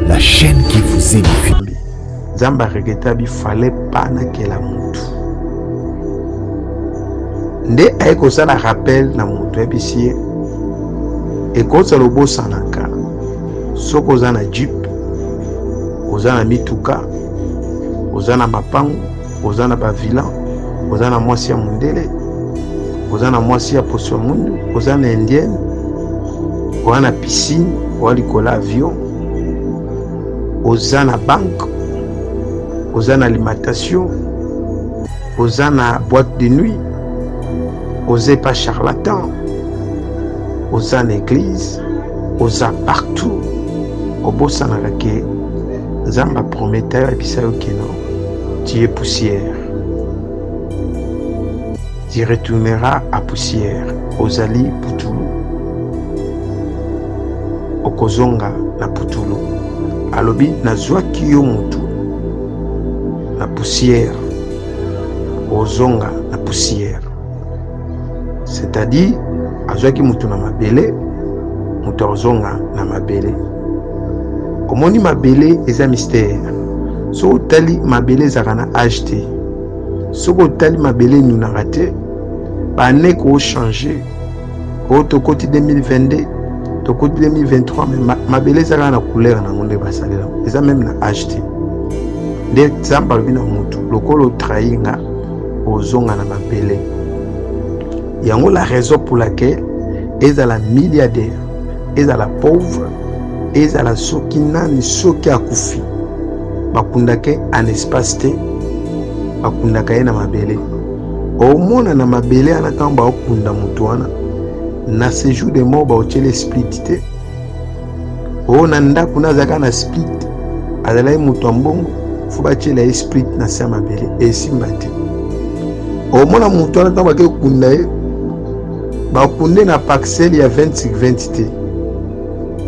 la chaîne qui vous édifie. Zamba regeta bi fallait pas na kela mutu. Nde aiko sana rappel na mutu ebisie. Et quand ça le boss sanaka. Soko zana jeep, ozana mituka, ozana mapango, ozana bavilan, ozana mwasi ya mundele, ozana mwasi ya poso mundu, ozana indienne, ozana piscine, walikola avion, ozana banque, ozana alimentation, ozana boîte de nuit, osez pas charlatan, ozana église, oza partout. Obosanaka ke Zamba prometteur et puis ça tu es poussière. Tu retourneras à poussière. Ozali Putulu. Okozonga na Putulu. Alobi na zwaki yo mutu. Na poussière. Ozonga na poussière. C'est-à-dire, azwaki mutu na mabele, mutu ozonga na mabele. Omoni mabele eza mystère. So otali mabele ezaka acheté. So otali mabele nunaka te, bane ko changer. O tokoti 2022, tokoti 2023, mais mabele ezaka na couleur na ngonde basalela. Eza même na acheté. Nde Zamba lobi na mutu, lokolo trahir ozonga na mabele. Yango la raison pour laquelle ezala milliardaire, ezala pauvre, ezala soki nani soki akufi bakundake en espace te bakundaka ye na mabele omona na mabele anatanga baokunda mutu wana na séjour de mort baotiele split te o na ndako nazaka na split azala ye mutu ya mbongo fo batiela ye split na se ya mabele esimba te omona mutu wana ntango bakekunda ye bakunde na parcelle ya 20 te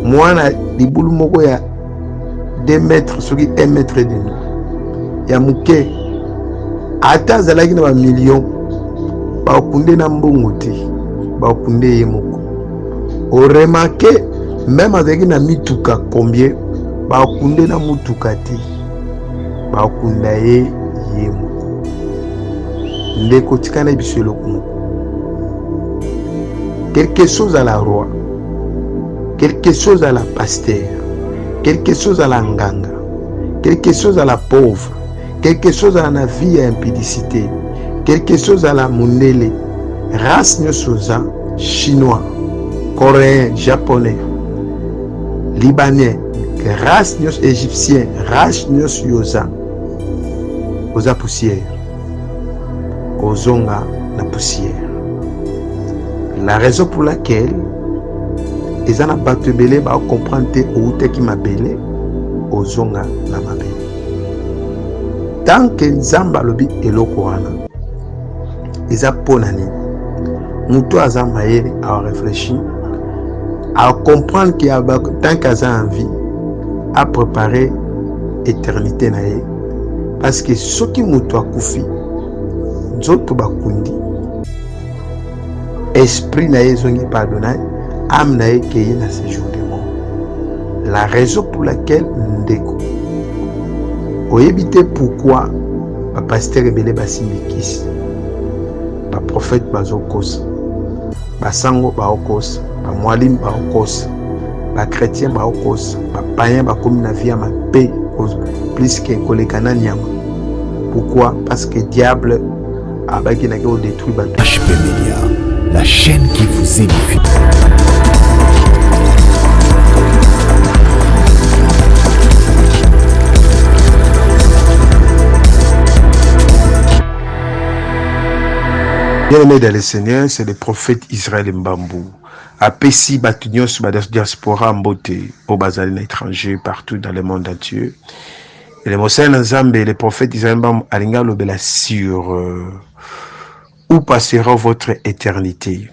mwana libulu moko ya 2 mètres soki 1 mètre et demi ya muke ata azalaki na bamillion bakunde na mbongo te bakunde ye moko oremarke même azalaki na mituka combien bakunde na mutuka te bakunda ye moko ndeko tikana biso eloko moko quelque chose à la roi, quelque chose à la pasteur, quelque chose à la nganga, quelque chose à la pauvre, quelque chose à la vie à impudicité, quelque chose à la mundele, race nyosoza, chinois, coréen, japonais, libanais, race nyos égyptien, race nyos yoza, oza poussière, ozonga na poussière. La raison pour laquelle ils ont battu belé ba comprendre ou te qui m'a belé ozonga na mabele. Tant que Nzamba lobi eloko wana eza ponani muto azamba yele a réfléchir à comprendre qu'il y a tant qu'aza envie à préparer éternité na ye parce que soki muto akufi nzoto bakundi esprit na yezongi pardonné, âme na yekeye na séjour de mort. La raison pour laquelle ndeko oyebite pourquoi ba pasteur ebele basimbikisi ba prophète bazokosa ba sango baokosa ba mwalim baokosa ba chrétien baokosa ba païen bakomi na vie ya mabe plus que kolekana nyama. Pourquoi? Parce que diable abaki na ko détruire ba HP Media, la chaîne qui vous édifie. Bien-aimé dans le Seigneur, c'est le prophète Israël Mbambu. Apesi Batunios sur la diaspora Mbote, au bazar étranger, partout dans le monde entier. Et le Mosai Nzambe, le prophète Israël Mbambu, Alinga Lobela sur où passera votre éternité?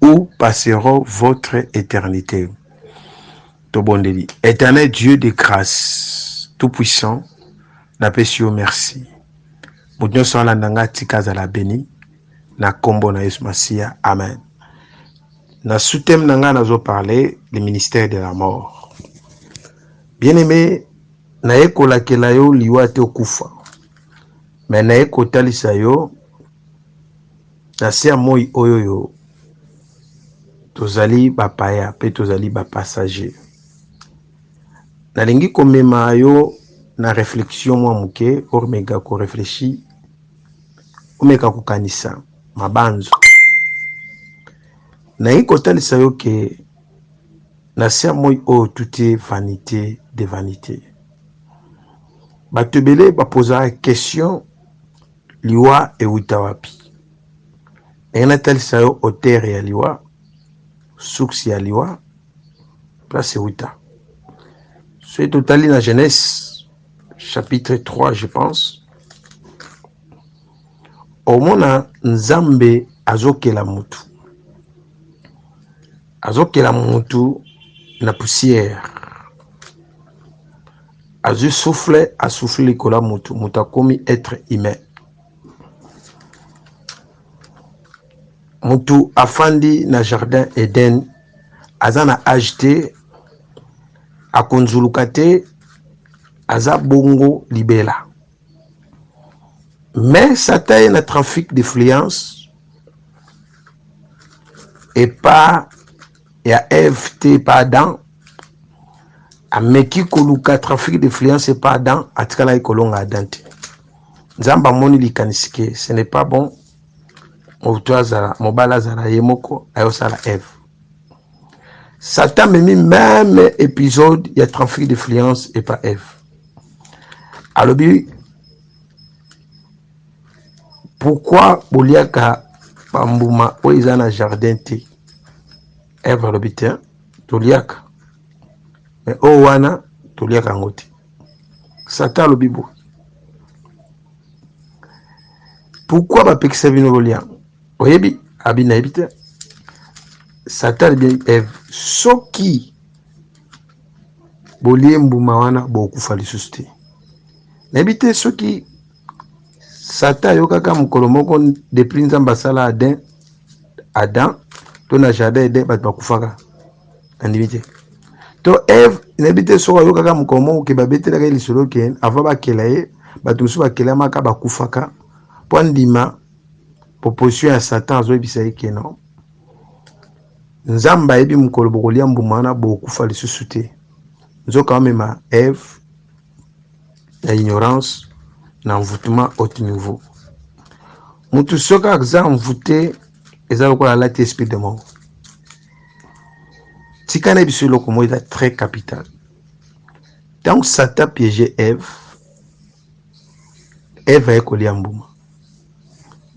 Où passera votre éternité? Tobondeli. Éternel Dieu de grâce, tout-puissant, n'apesio merci. Moudnyo la nanga tikaza la béni, na kombo na Yesu Masia. Amen. Na soutem nanga nazo parler le ministère de la mort. Bien aimé, naye kolakela yo liwa te okufa. Mais naye kotalisa yo na se ya moi oyo yo tozali bapaya pe tozali bapassager. Nalingi komema yo na réflexion mwa muke ormeka ko réfléchir omeka kokanisa mabanzo. Nalingi kotalisa yo ke na se ya moi oyo tout est vanité de vanité. Bato ebele bapoza question liwa ewuta wapi. Nalingi natalisa yo auteur ya liwa, source ya liwa, place ewuta. C'est total dans Genèse, chapitre 3, je pense. Omona nzambe azokela mutu. Azokela mutu na poussière. Azu souffle, a soufflé kola mutu. Mutu a commis être humain. Mutu afandi na jardin Eden. Azana agité. Akonzuluka te aza bongo libela. Mais Satan est un trafic d'influence et pas ya Ève te pas Adam. Ameki koluka trafic d'influence et pas Adam atikala ikolonga Adam te. Nzamba moni likanisike ce n'est pas bon. Mobala mobala zara yemoko ayosala Ève. Satan m'a mis même épisode, il y a trafic d'influence et pas Ève. Alors, pourquoi Boliaka Bambouma Oizana jardin te Ève à l'habitant, Toliaka. Mais Owana, Toliaka Ngote. Satan le bibo. Pourquoi Bapeksa Vinololian Oyebi, Abina habite. Satan bien Ève. Soki bolie mbuma wana bokufa lisusu te. Nayebi te soki Satan ayokaka mokolo moko depuis nzambe asala Adam to na jardin Eden bato bakufaka. Nandimi te. To Ève nayebi te soki ayokaka mokolo moko ke babetelaka lisolo ke avant bakela ye bato mosusu bakelamaka bakufaka po andima proposition ya Satan azoyebisa ye ke non. Nzamba ebi mukolo bokolia mbuma wana bokufa lisusu te. Nzoka mema Ève na ignorance na envoûtement haut niveau. Mutu soka aza envoûté eza lokola lati esprit de mort. Tika na biso loko mo eza très capital. Donc Satan piégé Ève. Ève a kolia mbuma.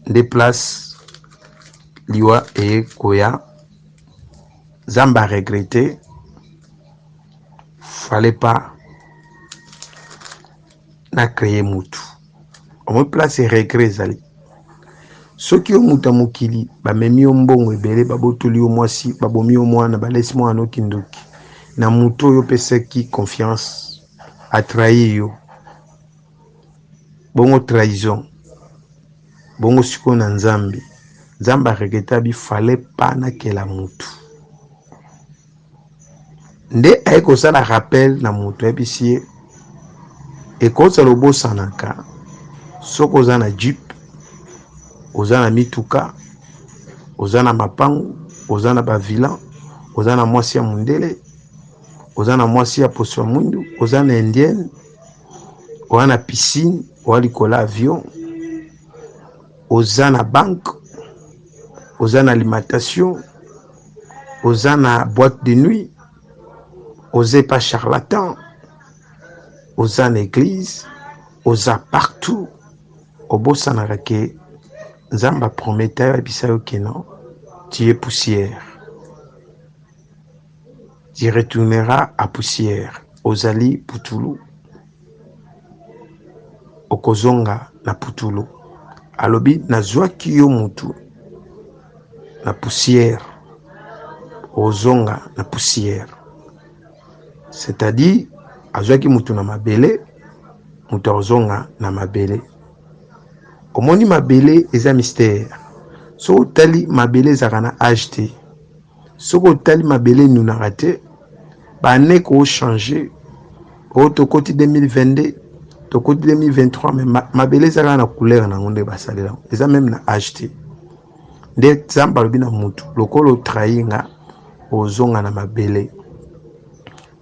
Nde place liwa e koya. Zamba regretté, fallait pas na créer mutu. Au moins place regret zali. Ce qui au muta mukili, ba memi ombongo ebele ba botuli o mwasi, ba bomi o mwana ba lesi mwana kindoki. Na muto yo pesa ki confiance a trahi yo. Bongo trahison. Bongo siko na nzambi. Zamba regretté bi fallait pas na kela mutu. Nde aiko sala rappel na mutu ebisie ekoza lobo sanaka soko zana jeep ozana mituka ozana mapangu ozana bavila ozana mwasi ya mundele ozana mwasi ya poso ya mwindu ozana indienne ozana piscine oalikola avion ozana banque ozana alimentation ozana boîte de nuit. Osez pas charlatan, osa en église, osa partout. Obosa narake, nzamba prometteur ebisayo que non, tu es poussière. Tu retourneras à poussière. Ozali putulu. Okozonga na putulu. Alobi nazwa kiyo mutu na poussière. Ozonga na poussière. C'est-à-dire, azwaki mutu na mabele, mutu ozonga na mabele. Omoni mabele eza mystère. So otali mabele ezaka na âge te. So otali mabele nunaka te, bane ko changer o tokoti 2022 tokoti 2023 mais mabele ezalaka na couleur nango nde basalela eza même na acheté nde nzambe alobi na mutu lokola otrahi nga ozonga na mabele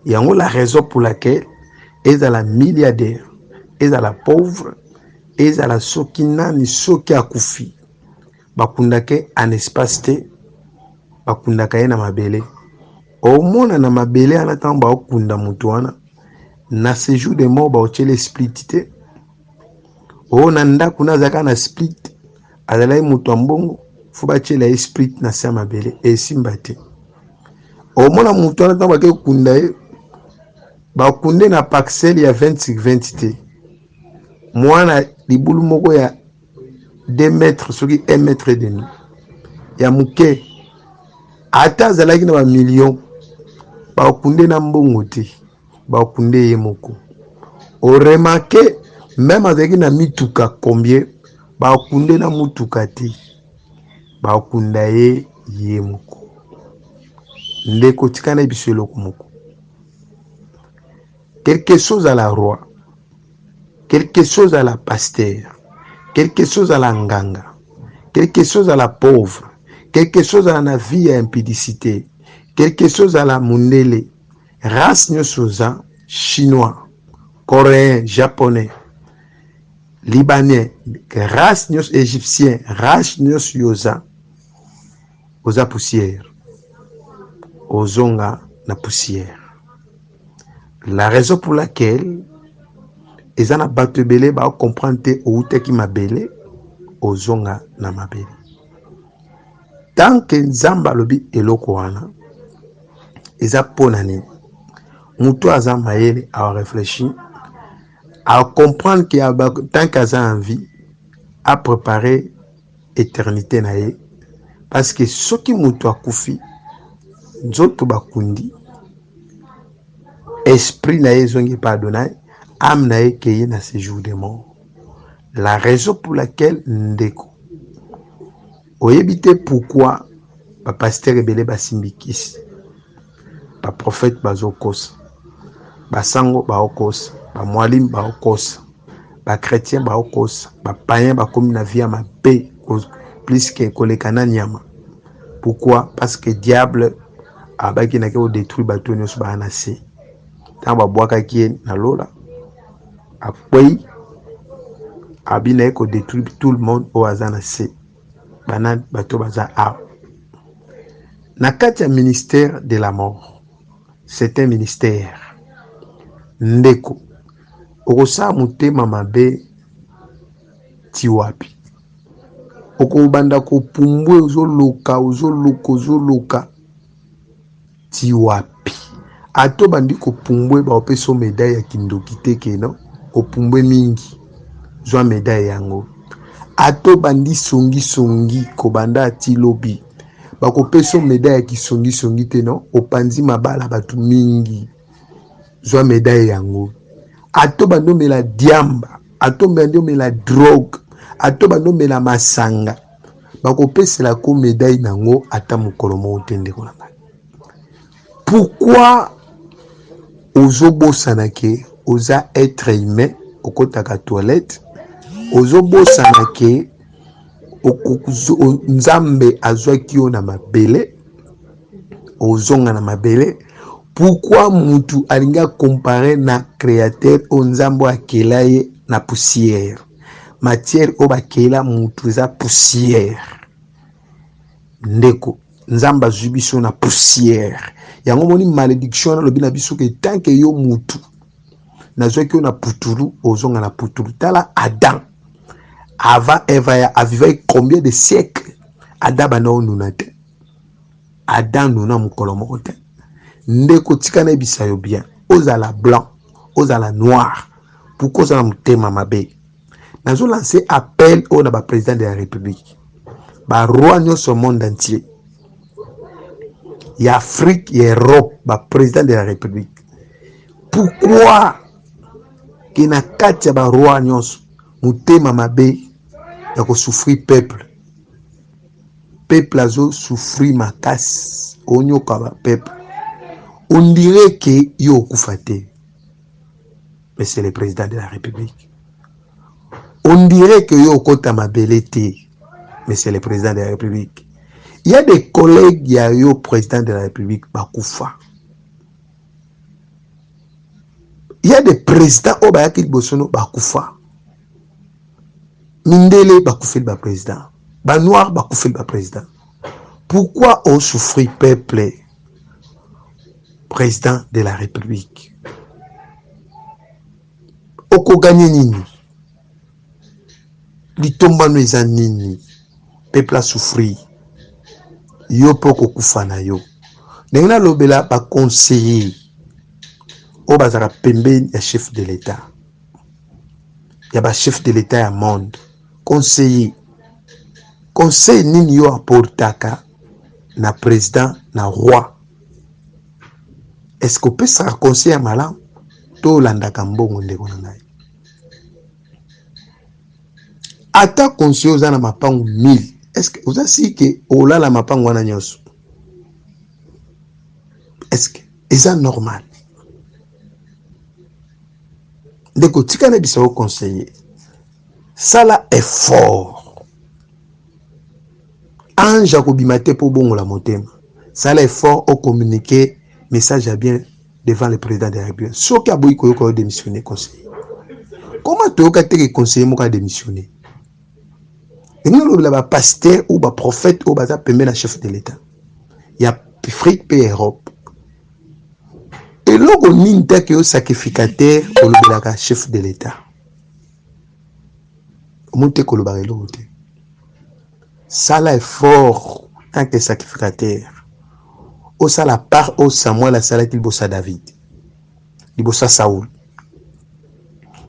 yango la raison pour laquelle ezala milliardaire ezala pauvre ezala soki nani soki akufi bakundaka en espace te bakundaka ye na mabele omona na mabele wana ntango baokunda mutu wana na séjour de mort baotiele split te oyo na ndako na azalaka na split azalaki mutu ya mbongo fo batiela ye split na se ya mabele esimba te omona mutu wana ntango bake kunda ye bakunde na parcelle ya 20/20 te mwana libulu moko ya 2 mètres soki 1 mètre et demi ya muke ata azalaki na bamillion bakunde na mbongo te bakunde ye moko oremake même azalaki na mituka combien bakunde na mutuka te bakunda ye ye moko ndeko tikana biso eloko moko quelque chose à la roi quelque chose à la pasteur quelque chose à la nganga quelque chose à la pauvre quelque chose à la vie à impudicité quelque chose à la mundele race nyonso oza chinois coréen japonais libanais race nyonso égyptien race nyonso yoza oza poussière ozonga na poussière la raison pour laquelle eza na bato ebele baocomprendre te outaki mabele ozonga na mabele tant que nzambe alobi eloko wana eza mpona nini mutu aza mayele aorefléchir acomprendre que tant qu'aza en vie apréparer éternité na ye parce que soki mutu akufi nzoto bakundi esprit na ye ezongi pa adonai âme na ye keye na séjour de mort la raison pour laquelle ndeko oyebi te pourquoi bapasteur ebele basimbikisi baprophète bazokosa basango baokosa bamwalimu baokosa bachrétien baokosa bapayen bakomi na vie ya mabe plus que koleka na nyama pourquoi parce que diable abaki nake odétruire bato nyonso baa na se ntango babwakaki ye na lola akwei abi na ye kodétruire tout le monde oyo aza na se bana bato baza awa na kati ya ministère de la mort c'est un ministère ndeko okosala motema mabe ti wapi okobanda kopumbwe ozoloka ti wapi ato bandi kopumbwe baopesa médaille ya kindoki te keno opumbwe mingi zwa médaille yango ato bandi songi kobanda ati lobi bakopesa médaille ya kisongi te no opanzi mabala bato mingi zwa médaille yango ato bandomela diamba ato bandomela drogue ato bandomela masanga bakopesela ko médaille nango ata mokolo moko te ndeko na ngai pourquoi ozobosana ke oza être humain okotaka toilette ozobosana ke nzambe azwaki yo na mabele ozonga na mabele pourquoi mutu alinga comparer na créateur o nzambe akela ye na poussière matière o bakela mutu eza poussière ndeko nzambe azwi biso na poussière yango moni malédiction alobi na biso ke tant que yo mutu nazwaki yo na putulu ozonga na putulu tala Adam avant Eva avivai combien de siècles Adam bana onuna te Adam nuna mokolo moko te ndeko tika na ebisa yo bien ozala blanc ozala noir pourquoi ozala motema mabe nazo lancer appel au na ba président de la république ba roi nyonso monde entier ya Afrique ya Europe ba président de la république pourquoi ki na kati ya ba roi nyonso motema mabe ya ko souffrir peuple azo souffrir makasi onyoka ba peuple on dirait que yo okufa te mais c'est le président de la République. On dirait que yo kota mabelete, mais c'est le président de la République. Il y a des collègues, il y a yo président de la République, Bakoufa. Il y a des présidents au Bayakil Bosono, Bakoufa. Mindele, Bakoufil, ba président. Banoir, Bakoufil, ba président. Pourquoi on souffrit, peuple, président de la République? Oko gagné nini? Litombano eza nini? Peuple a souffri. Yo poko kufana yo. Nengna lobela ba conseiller. O bazara pembeni ya chef de l'État. Ya ba chef de l'État ya monde. Conseiller. Conseil nini yo apportaka na président na roi. Est-ce que peut sera conseiller malam to landaka mbongo ndeko na ngai? Ata conseiller ozana mapangu 1000. Est-ce que vous avez que olala mapangu wana nyoso? Est-ce que c'est normal? Ndeko tika na biso conseiller. Sala effort. Anja ko bimate po bongo la motema. Sala effort au communiquer message à bien devant le président de la République. Soki aboyi ko yoko démissionner conseiller. Comment tu as été conseiller moka démissionner? Et nous avons un pasteur ou un prophète ou un chef de l'État. Il y a Afrique et Europe. Et là, on a un sacrificateur ou un chef de l'État. On a un ça là est fort tant que sacrificateur. Au ça la part au Samuel la salle qu'il bossa David. Il bossa Saoul.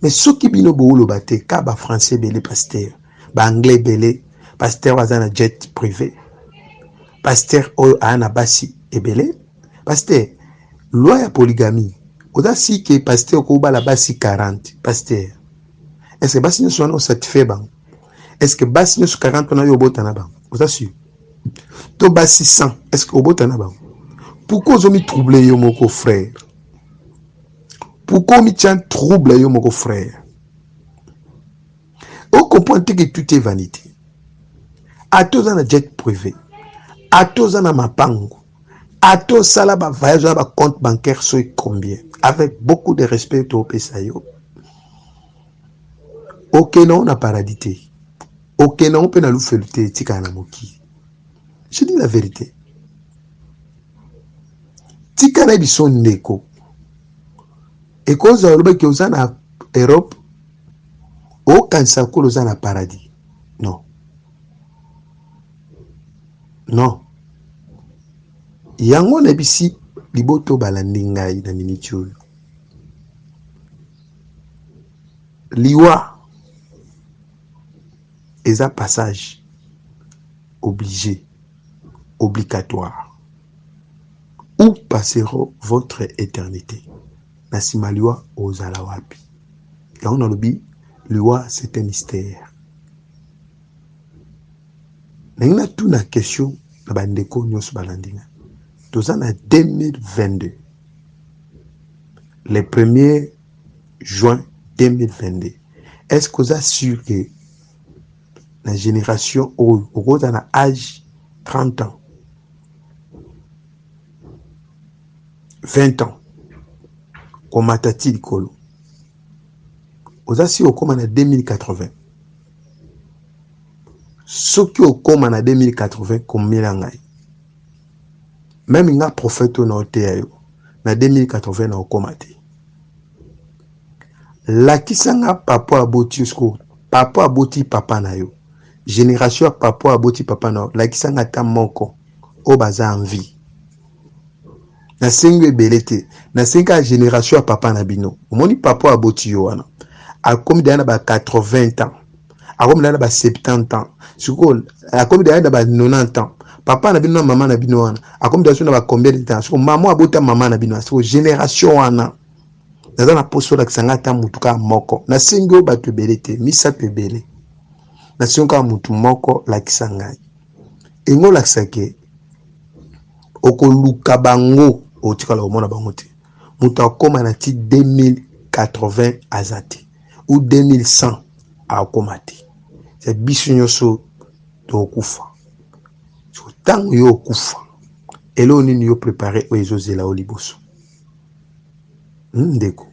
Mais ceux qui bino boulu bate, kaba français belé pasteur. Anglais belé, pasteur wazana jet privé, pasteur oyo ana basi ebele, pasteur loi ya polygamie, oda si que pasteur ko ba la basi 40, pasteur. Est-ce que basi nous sommes satisfaits bang? Est-ce que basi nous 40 na yo botana bang? Oda sûr. To basi 100, est-ce que botana bang? Pourquoi vous mi troubler yo moko frère? Pourquoi mi tient trouble yo moko frère? On comprend que tout est vanité. À tous en a jet privé. À tous en a mapango. À tous ça là voyage dans un compte bancaire sur combien. Avec beaucoup de respect au Pesayo. Ok non on a paradité. Ok non on peut nous faire lutter tika na moki. Je dis la vérité. Tika na bison ndeko. Et cause de que vous en a Europe. Aucun sakolo za na paradis. Non. Non. Yango na bisi liboto balandi ngai na miniti oyo. Liwa eza passage obligé, obligatoire. Où passera votre éternité? Na sima liwa ozala wapi? Yango na lobi loi, c'est un mystère. Nous avons toute la question de Bandeko Nyos Balandinga. Nous en 2022. Le 1er juin 2022. Est-ce que vous êtes sûr que la génération au âge 30 ans, 20 ans, comme Matati Likolo, aux assis au commun en 2080. Ce qui au commun en 2080, comme Milangai. Même il y a un prophète au nord en 2080 au commun. La qui sanga papa aboti papa aboti papa na yo. Génération papa aboti papa na yo. La qui sanga ta moko au baza en vie. Na sengue belete. Na senga génération papa na bino. Omoni papa aboti yo wana. A comme d'ana ba 80 ans, a comme d'ana ba 70 ans, a comme d'ana ba 90 ans. Papa na bino maman na bino wana, a comme d'ana ba combien de temps? Maman abota maman na bino, c'est génération wana. Dans na poso la kisanga ta mutuka moko. Na singo ba te belete, misa te belé. Na singo mutu moko la kisanga. Engo la kisake okoluka bango otikala omona bango te. Mutu akoma na ti 2000 2080 azate ou 2100 akomate. C'est biso nyonso to kufa. So tango yo kufa. Elo nini yo préparé o ezozela o liboso. Ndeko.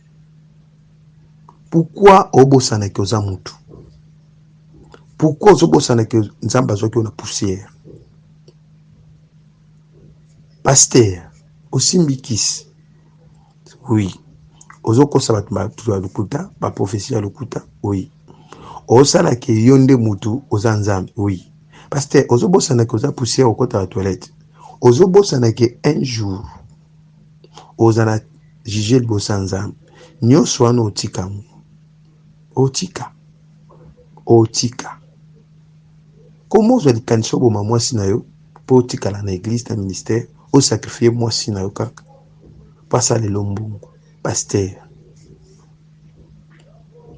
Pourquoi obosana ke oza mutu? Pourquoi obosana ke nzamba zoki na poussière? Pasteur, osimbikisi. Oui. Ozokosa batu ya lokuta, ba prophétie ya lokuta, oui. Osala ke yonde mutu oza nzambe, oui. Pasteur, ozobosana ke oza poussière okota la toilette. Ozobosana ke un jour ozana jige libosa nzambe. Nyonso wana otika mu. Otika. Comment ozwa likanisa oboma mwasi na yo po otikala na église na ministère osakrifie mwasi na yo kaka pasa lelo mbungu? Pasteur,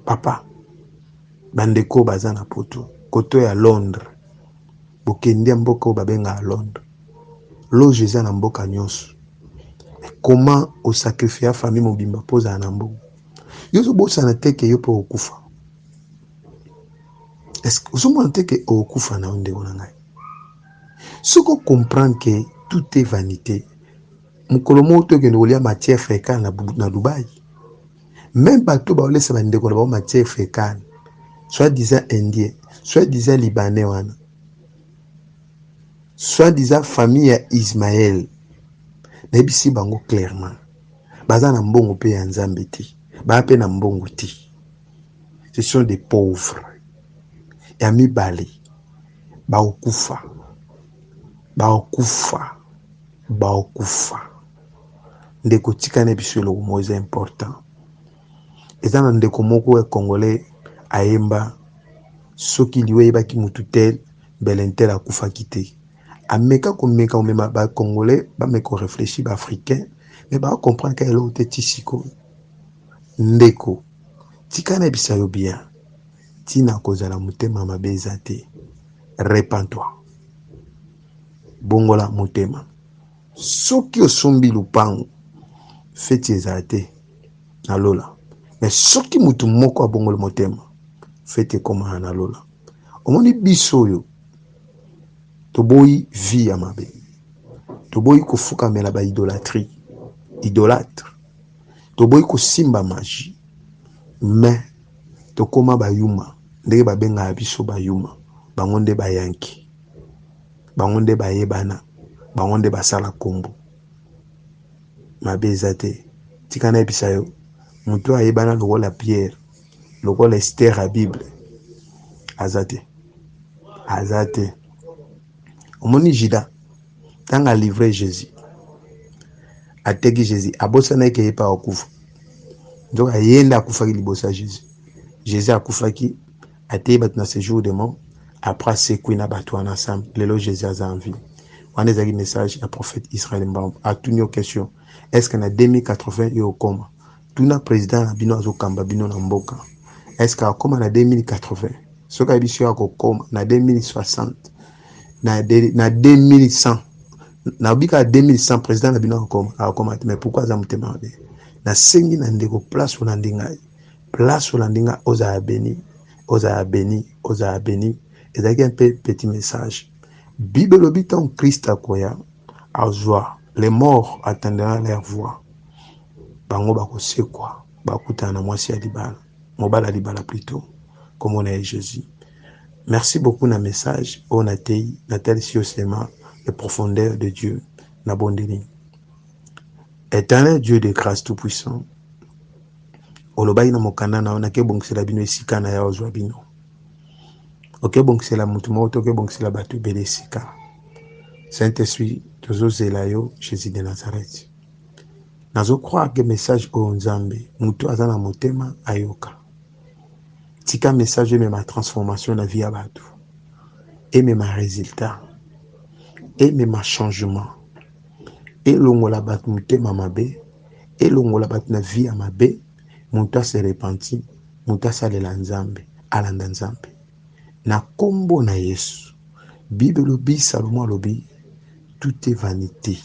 papa, bandeko baza na poto koto ya Londres, bokende mboka o babenga à Londres, loge eza na mboka nyonso. Comment osakrifia famille mobimba poza na mbongo? Yozo bosana teke yo po okufa. Est-ce que vous montez que au kufa na onde onangai? Ce qu'on comprend que tout est vanité. Mukolomo to ke ngolia matière fécale na Dubaï. Même bateau ba olesa bande ko ba matière fécale. Soit disant indien, soit disant libanais wana. Soit disant famille ya Ismaël. Na bisi bango clairement. Baza na mbongo pe ya nzambe ti. Ba pe na mbongo ti. Ce sont des pauvres. Ya mibale baokufa ndeko tikane biso lo moza important. Eza na ndeko moko ya congolais ayemba soki liwe yebaki mutu tel belentel akufa kite ameka komeka omema ba congolais ba meko réfléchir ba africain mais ba comprendre que elo te tisiko ndeko tikane biso yo bien. Tina kozala mutema mabeza te. Repens-toi. Bongola mutema. Soki osombi lupango feti ezate na lola. Mais soki mutu moko abongola mutema feti koma na lola. Omoni biso yo toboyi vie ya mabe. Toboyi kofuka mela ba idolâtrie. Idolâtre. Toboyi kosimba magie. Mais tokoma bayuma ndenge babenga biso bayuma bango nde bayanki bango nde bayebana bango nde basala kombo mabe eza te tikana ebisa yo mutu ayebana lokola Pierre lokola Esther ya Bible aza te omoni Juda tanga livrer Jésus ateki Jésus abosana eke yepa okufa donc ayenda akufaki libosa Jésus. Jésus a koufaki a été battu dans ce jour de mort. Après c'est qu'on a battu ensemble. Le Jésus a envie. On a des messages à prophète Israël a toutes nos questions. Est-ce qu'on a 2080 et au coma? Tout le président a bino azokamba bino na mboka. Est-ce qu'à coma na 2080? Ce qu'a dit à coma na 2060 na 2100 na bika 2100 président na bino a coma mais pourquoi ça me demande? Na sengi na ndeko place ou na ndingai. Place Olandinga oza béni. Et c'est un petit message. Bible habitant Christ à quoi à joie. Les morts attendront leur voix. Bango bako c'est quoi? Bakuta na mwasi ya libala. Mobala libala plutôt. Comme on est Jésus. Merci beaucoup na message. On a été na tel seulement les profondeurs de Dieu. Na bondeli. Éternel Dieu de grâce tout puissant. Olobai na mokanda na ona ke bongisela bino esika na ya ozwa bino. Oke bongisela mutu mo to ke bongisela batu bele esika. Saint-Esprit tozozela yo Jésus de Nazareth. Nazo croire que message o nzambe mutu azana motema ayoka. Tika message me ma transformation na vie ya batu. Et me ma résultat. Et me ma changement. Et longola batu mutema mabe. Et longola batu na vie ya mabe. Muta se repenti, muta salela nzambe, alanda nzambe. Na kombo na Yesu. Bible lobi, Salomon lobi, tout est vanité,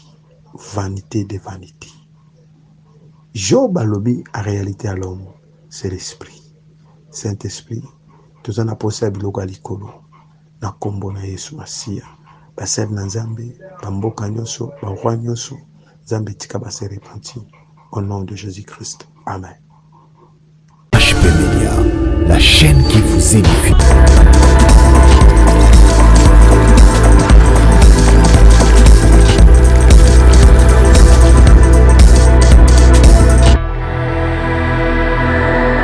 vanité de vanité. Job alobi en réalité à l'homme, c'est l'esprit. Saint-Esprit, toza na posa biloko ya likolo na kombo na Yesu Masiya. Basali na Nzambe, bamboka nyonso, baroi nyonso, Nzambe tika base repentir. Au nom de Jésus-Christ. Amen. HP Media, la chaîne qui vous édifie.